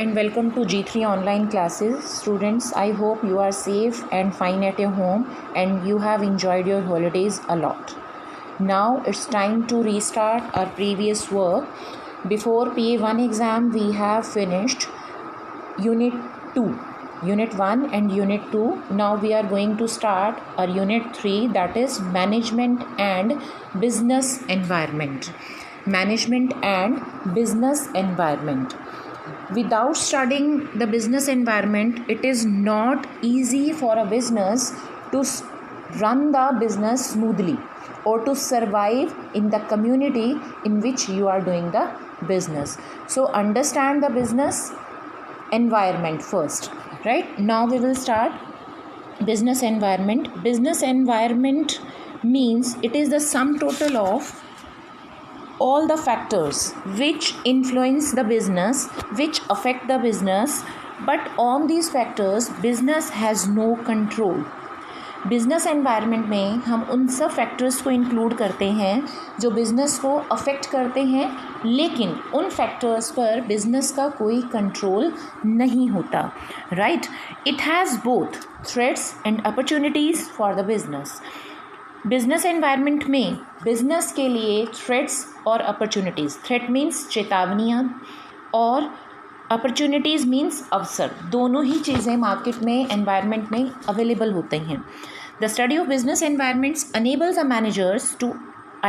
and welcome to G3 online classes. Students, I hope you are safe and fine at your home and you have enjoyed your holidays a lot. Now it's time to restart our previous work. Before PA1 exam, we have finished Unit 2, Unit 1 and Unit 2. Now we are going to start our Unit 3, that is Management and Business Environment. Management and Business Environment. Without studying the business environment, it is not easy for a business to run the business smoothly or to survive in the community in which you are doing the business. So understand the business environment first, right? Now we will start business environment. Business environment means it is the sum total of all the factors which influence the business, which affect the business, but on these factors business has no control. Business environment में हम उन सब factors को include करते हैं जो business को affect करते हैं, लेकिन उन फैक्टर्स पर बिज़नेस का कोई कंट्रोल नहीं होता, right? It has both threats and opportunities for the business. Business environment में बिजनेस के लिए थ्रेट्स और अपॉर्चुनिटीज़, थ्रेट मीन्स चेतावनियाँ और अपॉर्चुनिटीज़ मीन्स अवसर, दोनों ही चीज़ें मार्केट में एनवायरनमेंट में अवेलेबल होते हैं. The study of business environments enables the managers to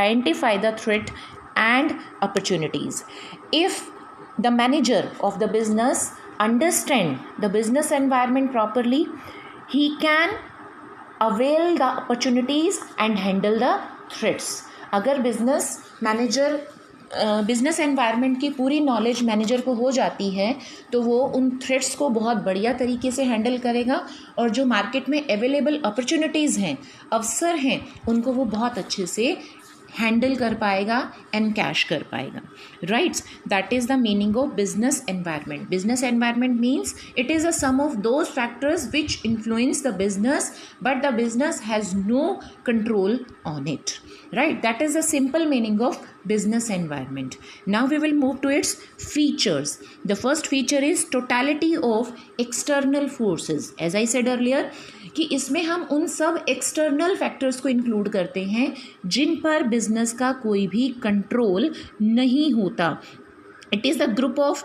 identify the threat and opportunities. If the manager of the business understand the business environment properly, he can avail the opportunities and handle the threats. अगर business manager business environment की पूरी knowledge manager को हो जाती है तो वो उन थ्रेट्स को बहुत बढ़िया तरीके से हैंडल करेगा और जो मार्केट में अवेलेबल अपॉर्चुनिटीज़ हैं, अवसर हैं, उनको वो बहुत अच्छे से हैंडल कर पाएगा एंड कैश कर पाएगा, rights? That is the meaning of business environment. Business environment means it is a sum of those factors which influence the business but the business has no control on it, right? That is the simple meaning of business environment. Now we will move to its features. The first feature is totality of external forces. As I said earlier कि इसमें हम उन सब external factors को include करते हैं जिन पर business का कोई भी control नहीं होता. It is the group of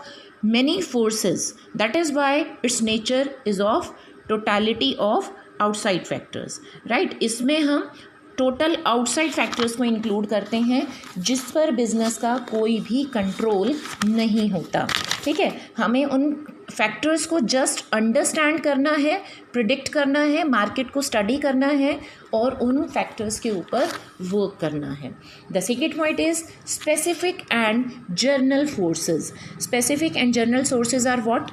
many forces. That is why its nature is of totality of outside factors, right? इसमें हम टोटल आउटसाइड फैक्टर्स को इंक्लूड करते हैं जिस पर बिजनेस का कोई भी कंट्रोल नहीं होता, ठीक है? हमें उन फैक्टर्स को जस्ट अंडरस्टैंड करना है, प्रिडिक्ट करना है, मार्केट को स्टडी करना है और उन फैक्टर्स के ऊपर वर्क करना है. The second point is specific and general forces. Specific and general sources are what?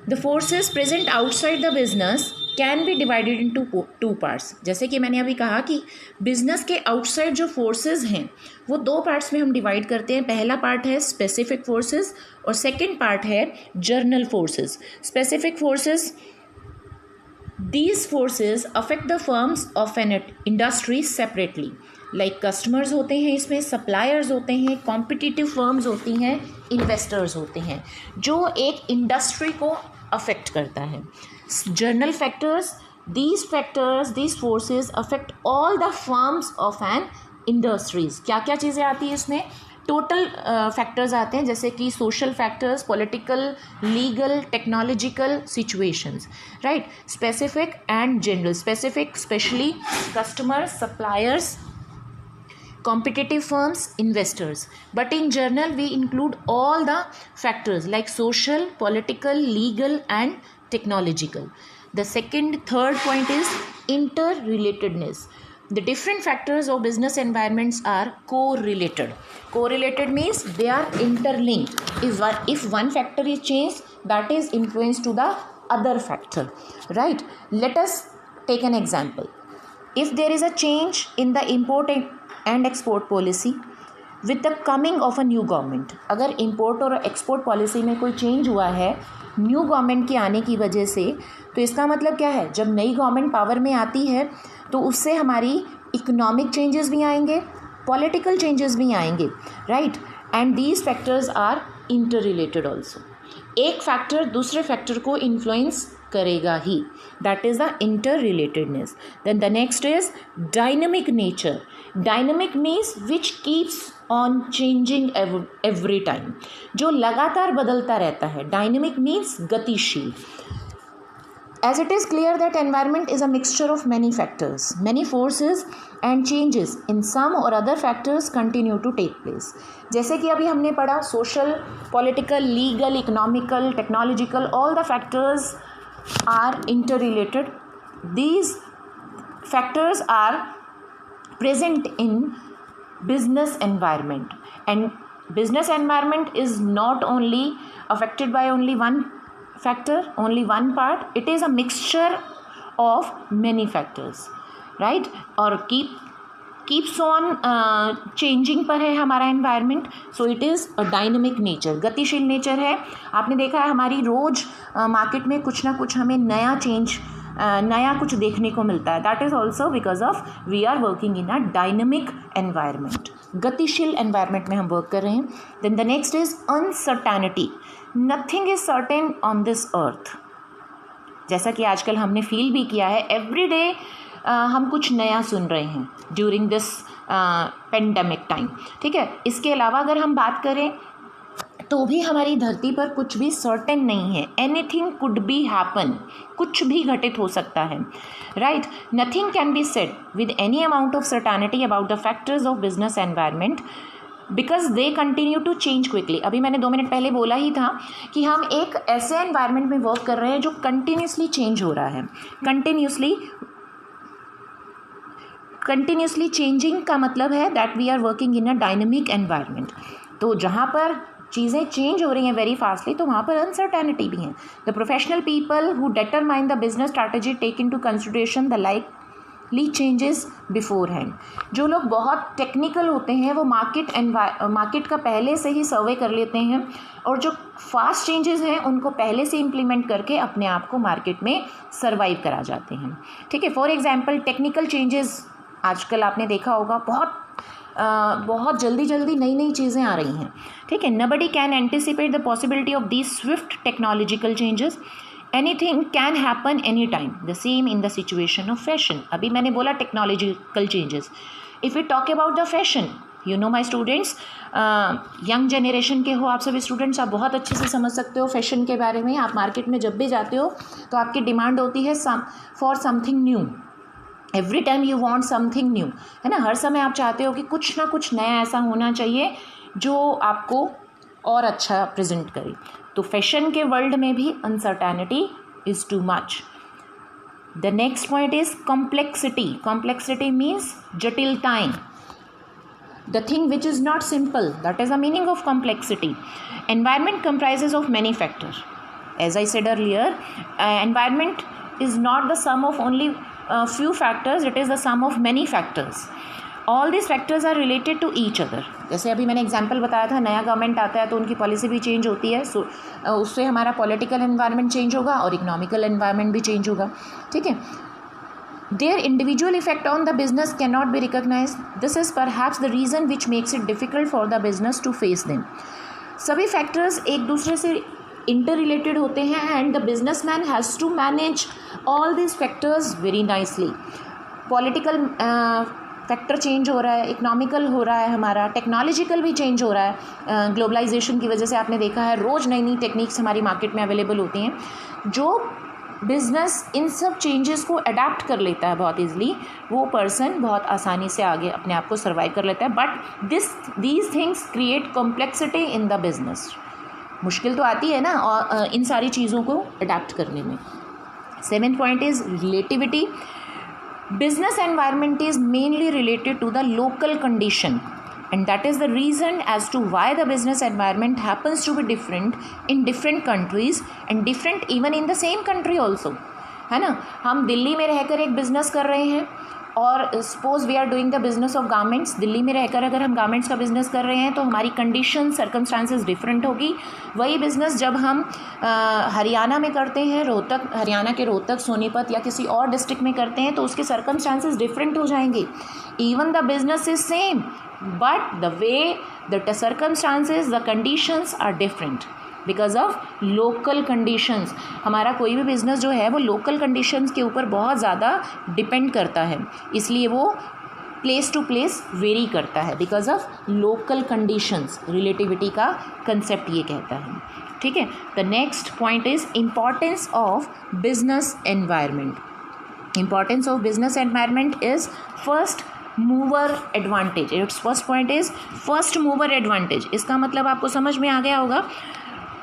The forces present outside the business can be divided into two parts. जैसे कि मैंने अभी कहा कि बिजनेस के आउटसाइड जो फोर्सेस हैं वो दो पार्ट्स में हम डिवाइड करते हैं. पहला पार्ट है स्पेसिफिक फोर्सेस और सेकंड पार्ट है journal forces. Specific forces, these forces affect the firms of an industry separately. Like customers होते हैं, इसमें सप्लायर्स होते हैं, कॉम्पिटिटिव फर्म्स होती हैं, इन्वेस्टर्स होते हैं, जो एक इंडस्ट्री को अफेक्ट करता है. Journal factors, these forces affect all the firms of an industries. क्या क्या चीज़ें आती हैं इसमें? टोटल फैक्टर्स आते हैं जैसे कि social factors, political, legal, technological situations, right? Specific and general. Specific specially customers, suppliers, competitive firms, investors. But in journal we include all the factors like social, political, legal and technological. The third point is interrelatedness. The different factors of business environments are correlated. Correlated means they are interlinked. If one factor is changed, that is influence to the other factor, right? Let us take an example. If there is a change in the import and export policy with the coming of a new government, अगर import और export policy में कोई change हुआ है new government के आने की वजह से, तो इसका मतलब क्या है? जब नई गवर्नमेंट पावर में आती है तो उससे हमारी इकोनॉमिक चेंजेस भी आएंगे, पॉलिटिकल चेंजेस भी आएंगे, right? And these factors are interrelated also. एक फैक्टर दूसरे फैक्टर को इन्फ्लुएंस करेगा ही, that is the interrelatedness. Then the next is dynamic nature. Dynamic means which keeps on changing every time, जो लगातार बदलता रहता है. डायनेमिक मीन्स गतिशील. As it is clear that environment is a mixture of many factors, many forces and changes in some or other factors continue to take place. जैसे कि अभी हमने पढ़ा, social, political, legal, economical, technological, all the factors are interrelated. These factors are present in business environment, and business environment is not only affected by only one factor, only one part. It is a mixture of many factors, right? और keeps on changing पर है हमारा environment, so it is a dynamic nature, गतिशील nature है. आपने देखा है हमारी रोज मार्केट में कुछ ना कुछ हमें नया कुछ देखने को मिलता है. That is also because of we are working in a dynamic environment, गतिशील एनवायरनमेंट में हम वर्क कर रहे हैं. Then the next is uncertainty. Nothing is certain on this earth. जैसा कि आजकल हमने फील भी किया है, एवरी डे हम कुछ नया सुन रहे हैं ड्यूरिंग दिस पेंडेमिक टाइम. ठीक है, इसके अलावा अगर हम बात करें तो भी हमारी धरती पर कुछ भी सर्टेन नहीं है. एनीथिंग कुड बी हैपन, कुछ भी घटित हो सकता है, right. Nothing can be said with any amount of certainty about the factors of business environment because they continue to change quickly. अभी मैंने 2 मिनट पहले बोला ही था कि हम एक ऐसे एनवायरनमेंट में वर्क कर रहे हैं जो कंटिन्यूसली चेंज हो रहा है. कंटिन्यूसली चेंजिंग का मतलब है that we are working in a dynamic environment. तो जहाँ पर चीज़ें चेंज हो रही हैं वेरी फास्टली, तो वहाँ पर अनसर्टेनिटी भी है. The professional people who determine the business strategy take into consideration the likely changes beforehand. जो लोग बहुत टेक्निकल होते हैं वो मार्केट का पहले से ही सर्वे कर लेते हैं, और जो फास्ट चेंजेस हैं उनको पहले से इम्प्लीमेंट करके अपने आप को मार्केट में सर्वाइव करा जाते हैं. ठीक है, फॉर एग्जाम्पल टेक्निकल चेंजेस आजकल आपने देखा होगा बहुत जल्दी नई चीज़ें आ रही हैं. ठीक है, nobody can anticipate the possibility of these swift technological changes. Anything can happen any time. The same in the situation of fashion. अभी मैंने बोला technological changes. If you talk about the fashion, you know my students, young generation के हो आप सभी students, आप बहुत अच्छे से समझ सकते हो फैशन के बारे में. आप मार्केट में जब भी जाते हो तो आपकी डिमांड होती है for something new. Every time you want something new, है ना. हर समय आप चाहते हो कि कुछ ना कुछ नया ऐसा होना चाहिए जो आपको और अच्छा प्रेजेंट करे. तो फैशन के वर्ल्ड में भी uncertainty is too much. The next point is complexity. Complexity means जटिलताएं. The thing which is not simple, that is the meaning of complexity. Environment comprises of many factors. As I said earlier, environment is not the sum of only few factors, it is the sum of many factors. All these factors are related to each other. जैसे अभी मैंने example बताया था, नया government आता है तो उनकी पॉलिसी भी चेंज होती है, सो उससे हमारा पॉलिटिकल एनवायरनमेंट चेंज होगा और इकोनॉमिकल एनवायरनमेंट भी चेंज होगा. ठीक है, their individual effect on the business cannot be recognized. This is perhaps the reason which makes it difficult for the business to face them. सभी फैक्टर्स एक दूसरे से इंटर रिलेटेड होते हैं and the businessman has to manage all this factors very nicely. Political factor change हो रहा है, economical हो रहा है, हमारा टेक्नोलॉजिकल भी चेंज हो रहा है. ग्लोबलाइजेशन की वजह से आपने देखा है रोज़ नई टेक्निक्स हमारी मार्केट में अवेलेबल होती हैं. जो बिज़नेस इन सब चेंजेस को अडेप्ट कर लेता है बहुत ईजिली, वो पर्सन बहुत आसानी से आगे अपने आप को सर्वाइव कर लेता है. But these things create complexity in the business. मुश्किल तो आती है ना और इन सारी चीज़ों को अडेप्ट करने में. 7th point is relativity. Business environment is mainly related to the local condition and that is the reason as to why the business environment happens to be different in different countries and different even in the same country also, है ना. हम दिल्ली में रहकर एक business कर रहे हैं और suppose we are doing the business of garments. Delhi में रहकर अगर हम गारमेंट्स का बिज़नेस कर रहे हैं तो हमारी कंडीशन सर्कमस्टांसेस डिफरेंट होगी. वही बिज़नेस जब हम हरियाणा में करते हैं, हरियाणा के रोहतक, सोनीपत या किसी और डिस्ट्रिक्ट में करते हैं, तो उसके सर्कमस्टांसेस डिफरेंट हो जाएंगे. Even the business is same but the way the circumstances, the conditions are different. Because of local conditions. हमारा कोई भी बिज़नेस जो है वो लोकल कंडीशंस के ऊपर बहुत ज़्यादा डिपेंड करता है, इसलिए वो प्लेस टू प्लेस वेरी करता है because of local conditions. Relativity का कंसेप्ट ये कहता है, ठीक है। The next point is importance of business environment. Importance of business environment is first mover advantage. Its first point is first mover advantage. इसका मतलब आपको समझ में आ गया होगा।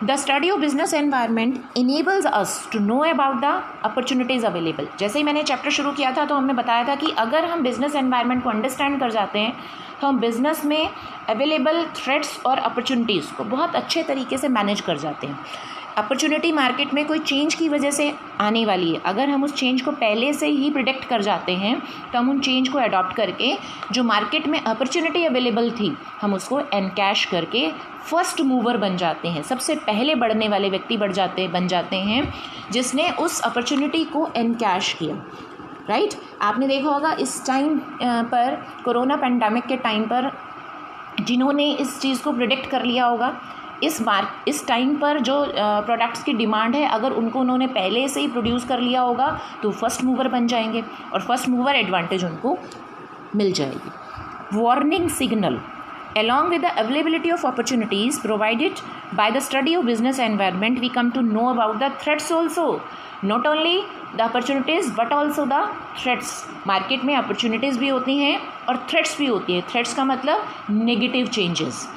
The study of business environment enables us to know about the opportunities available. जैसे ही मैंने चैप्टर शुरू किया था तो हमने बताया था कि अगर हम बिजनेस एनवायरनमेंट को अंडरस्टैंड कर जाते हैं तो हम बिज़नेस में अवेलेबल थ्रेट्स और अपॉर्चुनिटीज़ को बहुत अच्छे तरीके से मैनेज कर जाते हैं। अपॉर्चुनिटी मार्केट में कोई चेंज की वजह से आने वाली है, अगर हम उस चेंज को पहले से ही प्रिडिक्ट कर जाते हैं तो हम उन चेंज को अडॉप्ट करके जो मार्केट में अपॉर्चुनिटी अवेलेबल थी हम उसको एनकैश करके फर्स्ट मूवर बन जाते हैं। सबसे पहले बढ़ने वाले व्यक्ति बन जाते हैं जिसने उस अपॉर्चुनिटी को एनकैश किया, राइट। आपने देखा होगा इस टाइम पर, कोरोना पेंडेमिक के टाइम पर जिन्होंने इस चीज़ को प्रिडिक्ट कर लिया होगा, इस टाइम पर जो प्रोडक्ट्स की डिमांड है अगर उन्होंने पहले से ही प्रोड्यूस कर लिया होगा तो फर्स्ट मूवर बन जाएंगे और फर्स्ट मूवर एडवांटेज उनको मिल जाएगी। Warning signal. Along with the availability of opportunities provided by the study of business environment, we come to know about the threats also. Not only the opportunities but also the threats. Market में opportunities भी होती हैं और threats भी होती हैं। Threats का मतलब negative changes.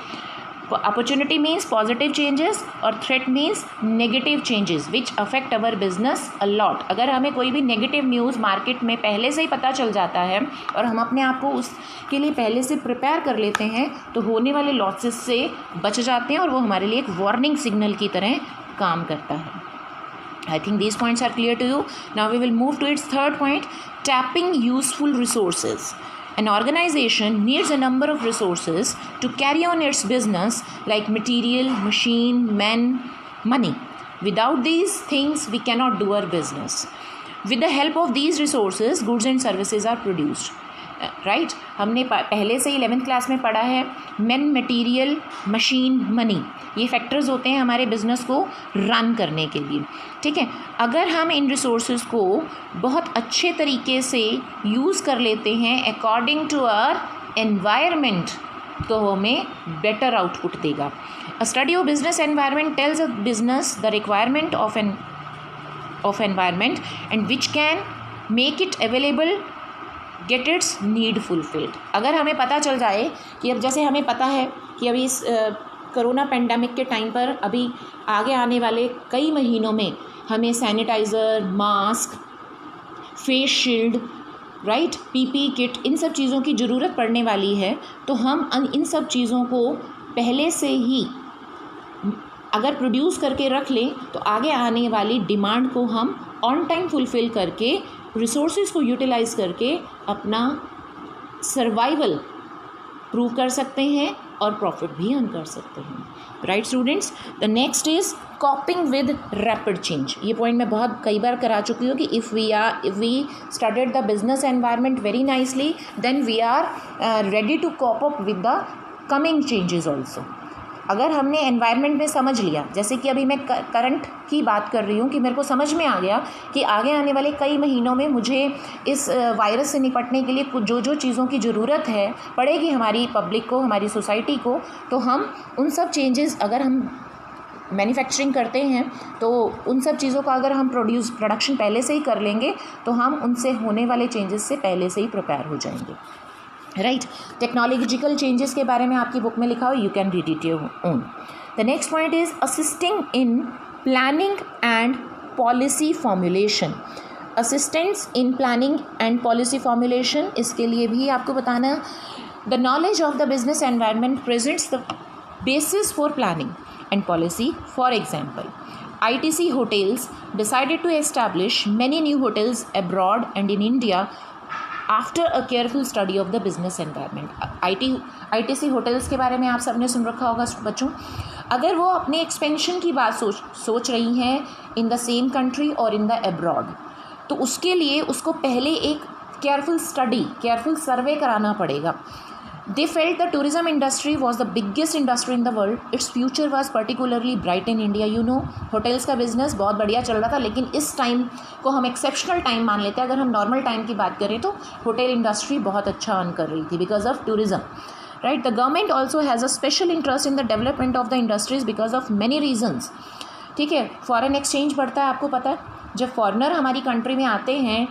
Opportunity means positive changes और threat means negative changes which affect our business a lot. अगर हमें कोई भी नेगेटिव न्यूज़ मार्केट में पहले से ही पता चल जाता है और हम अपने आप को उसके लिए पहले से प्रिपेयर कर लेते हैं तो होने वाले लॉसेस से बच जाते हैं और वो हमारे लिए एक वार्निंग सिग्नल की तरह काम करता है। I think these points are clear to you. Now we will move to its third point, tapping useful resources. An organization needs a number of resources to carry on its business like material, machine, men, money. Without these things, we cannot do our business. With the help of these resources, goods and services are produced. Right हमने पहले से 11th class में पढ़ा है man, material, machine, money, ये factors होते हैं हमारे बिजनेस को रन करने के लिए, ठीक है। अगर हम इन रिसोर्सेज को बहुत अच्छे तरीके से यूज़ कर लेते हैं अकॉर्डिंग टू आवर एनवायरनमेंट तो हमें बेटर आउटपुट देगा। A study of business environment tells a business the requirement of environment and which can make it available, get its need fulfilled. अगर हमें पता चल जाए कि अब जैसे हमें पता है कि अभी इस कोरोना पेंडेमिक के टाइम पर अभी आगे आने वाले कई महीनों में हमें sanitiser, mask, face shield, right, PP kit, इन सब चीज़ों की ज़रूरत पड़ने वाली है, तो हम इन सब चीज़ों को पहले से ही अगर प्रोड्यूस करके रख लें तो आगे आने वाली डिमांड को हम ऑन टाइम फुलफ़िल करके रिसोर्सेज को यूटिलाइज करके अपना सर्वाइवल प्रूव कर सकते हैं और प्रॉफिट भी अर्न कर सकते हैं, right students. The next is coping with rapid change. ये पॉइंट मैं बहुत कई बार करा चुकी हूँ कि if we studied the business environment very nicely then we are ready to cope up with the coming changes also. अगर हमने एनवायरनमेंट में समझ लिया, जैसे कि अभी मैं करंट की बात कर रही हूँ कि मेरे को समझ में आ गया कि आगे आने वाले कई महीनों में मुझे इस वायरस से निपटने के लिए जो चीज़ों की ज़रूरत है पड़ेगी हमारी पब्लिक को, हमारी सोसाइटी को, तो हम उन सब चेंजेस अगर हम मैन्युफैक्चरिंग करते हैं तो उन सब चीज़ों का अगर हम प्रोडक्शन पहले से ही कर लेंगे तो हम उनसे होने वाले चेंजेस से पहले से ही प्रिपेयर हो जाएंगे, राइट। टेक्नोलॉजिकल चेंजेस के बारे में आपकी बुक में लिखा हो, you can read it your own. The next point is assisting in planning and policy formulation. Assistants in planning and policy formulation, इसके लिए भी आपको बताना, the knowledge of the business environment presents the basis for planning and policy. For example, ITC hotels decided to establish many new hotels abroad and in India after a careful study of the business environment. ITC hotels के बारे में आप सबने सुन रखा होगा बच्चों। अगर वो अपने एक्सपेंशन की बात सोच रही हैं इन द सेम कंट्री और इन द अब्रॉड, तो उसके लिए उसको पहले एक केयरफुल सर्वे कराना पड़ेगा। They felt the tourism industry was the biggest industry in the world. Its future was particularly bright in India. You know, hotels का बिजनेस बहुत बढ़िया चल रहा था, लेकिन इस टाइम को हम एक्सेप्शनल टाइम मान लेते हैं. अगर हम नॉर्मल टाइम की बात करें तो होटल इंडस्ट्री बहुत अच्छा अर्न कर रही थी because of tourism. Right, the government also has a special interest in the development of the industries because of many reasons. ठीक है, फॉरेन एक्सचेंज बढ़ता है, आपको पता है. जब फॉरेनर हमारी कंट्री में आते हैं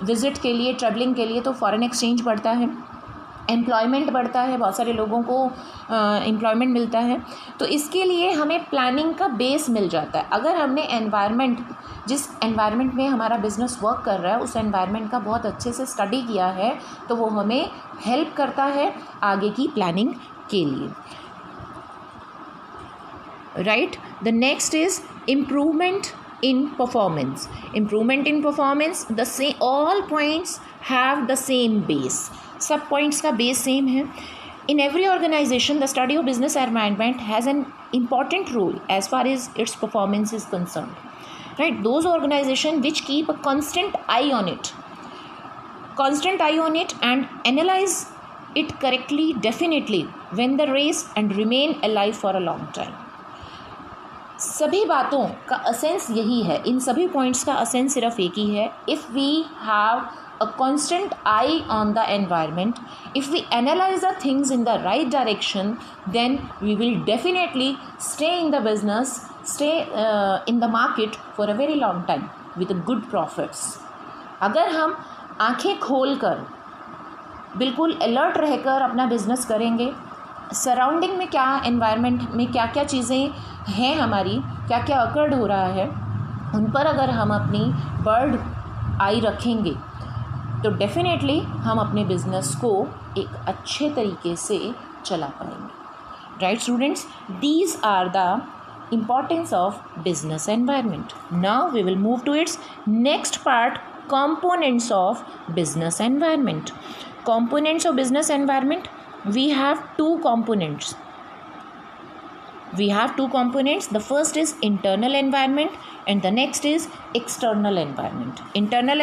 विज़िट के लिए, ट्रैवलिंग के लिए, तो फॉरेन एक्सचेंज बढ़ता है, एम्प्लॉयमेंट बढ़ता है, बहुत सारे लोगों को एम्प्लॉयमेंट मिलता है. तो इसके लिए हमें प्लानिंग का बेस मिल जाता है. अगर हमने एनवायरनमेंट, जिस एनवायरनमेंट में हमारा बिजनेस वर्क कर रहा है, उस एनवायरनमेंट का बहुत अच्छे से स्टडी किया है, तो वो हमें हेल्प करता है आगे की प्लानिंग के लिए. Right, the next is improvement in performance. Improvement in performance, the same, all points have the same base. सब points का base same है. In every organization, the study of business environment has an important role as far as its performance is concerned. Right, those organizations which keep a constant eye on it and analyze it correctly, definitely win the race and remain alive for a long time. सभी बातों का असेंस यही है, इन सभी points का असेंस सिर्फ एक ही है. If we have a constant eye on the environment, if we analyse the things in the right direction, then we will definitely stay in the business, stay in the market for a very long time with good profits. अगर हम आंखें खोल कर बिल्कुल alert रहकर अपना business करेंगे, surrounding में क्या, एनवायरनमेंट में क्या क्या चीज़ें हैं हमारी, क्या क्या अकर्ड हो रहा है, उन पर अगर हम अपनी बर्ड आई रखेंगे, तो डेफिनेटली हम अपने बिजनेस को एक अच्छे तरीके से चला पाएंगे. Right students, these are the importance of business environment. Now we will move to its next part, components of business environment. Components of business environment, we have two components. The first is internal environment and the next is external environment. internal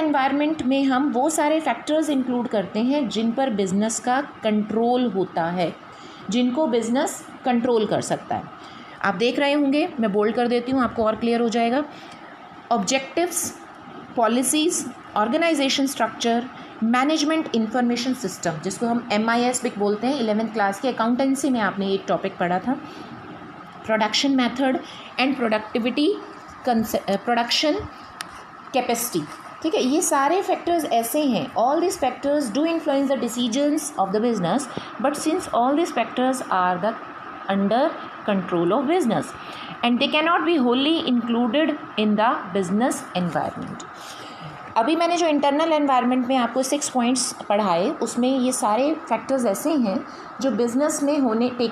environment में हम वो सारे factors include करते हैं जिन पर business का control होता है, जिनको बिजनेस कंट्रोल कर सकता है. आप देख रहे होंगे, मैं बोल्ड कर देती हूँ, आपको और क्लियर हो जाएगा. Objectives, policies, organisation structure, management information system, जिसको हम MIS भी बोलते हैं. 11th क्लास की अकाउंटेंसी में आपने एक टॉपिक पढ़ा था. Production method and production capacity. ठीक है, ये सारे फैक्टर्स ऐसे हैं. All this factors do influence the decisions of the business, but since all this factors are the under control of business and they cannot be wholly included in the business environment. अभी मैंने जो internal environment में आपको 6 points पढ़ाए, उसमें ये सारे factors ऐसे हैं जो बिज़नेस में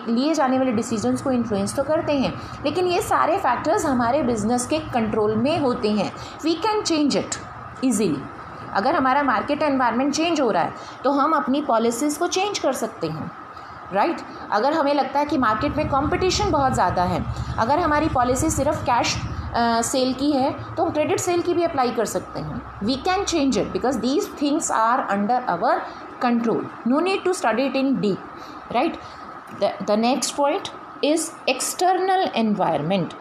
लिए जाने वाले डिसीजंस को इन्फ्लुएंस तो करते हैं, लेकिन ये सारे फैक्टर्स हमारे बिजनेस के कंट्रोल में होते हैं. We can change it easily. अगर हमारा मार्केट एनवायरनमेंट चेंज हो रहा है तो हम अपनी पॉलिसीज़ को चेंज कर सकते हैं. राइट, अगर हमें लगता है कि मार्केट में कंपटीशन बहुत ज़्यादा है, अगर हमारी पॉलिसी सिर्फ कैश सेल की है, तो हम क्रेडिट सेल की भी अप्लाई कर सकते हैं. We can change it because these things are under our control. No need to study it in deep. Right, the next point is external environment.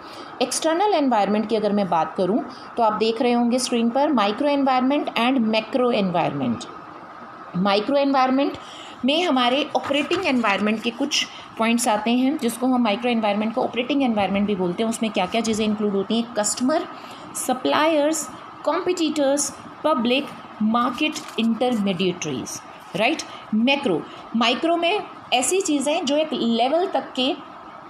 External environment की अगर मैं बात करूं तो आप देख रहे होंगे स्क्रीन पर micro environment and macro environment. Micro environment में हमारे ऑपरेटिंग एनवायरनमेंट के कुछ पॉइंट्स आते हैं, जिसको हम माइक्रो एनवायरनमेंट को ऑपरेटिंग एनवायरनमेंट भी बोलते हैं. उसमें क्या क्या चीज़ें इंक्लूड होती हैं? Customer, suppliers, competitors, public, market intermediaries. Right, micro में ऐसी चीज़ें जो एक लेवल तक के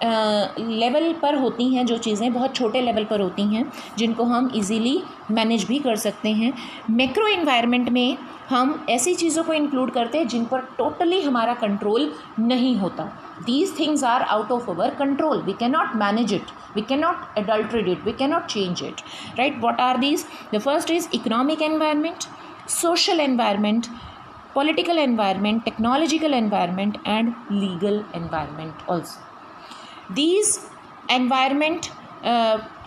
लेवल पर होती हैं, जो चीज़ें बहुत छोटे लेवल पर होती हैं, जिनको हम इजीली मैनेज भी कर सकते हैं. मैक्रो एनवायरनमेंट में हम ऐसी चीज़ों को इंक्लूड करते हैं जिन पर टोटली हमारा कंट्रोल नहीं होता. These things are out of our control. We can not manage it, we can not adulterate it, we can not change it. Right, what are these? The first is economic environment, social environment, political environment, technological environment and legal environment also. These environment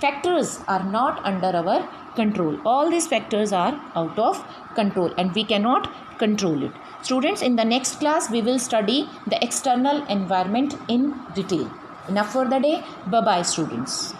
factors are not under our control. All these factors are out of control and we cannot control it. Students, in the next class we will study the external environment in detail. Enough for the day. Bye bye, students.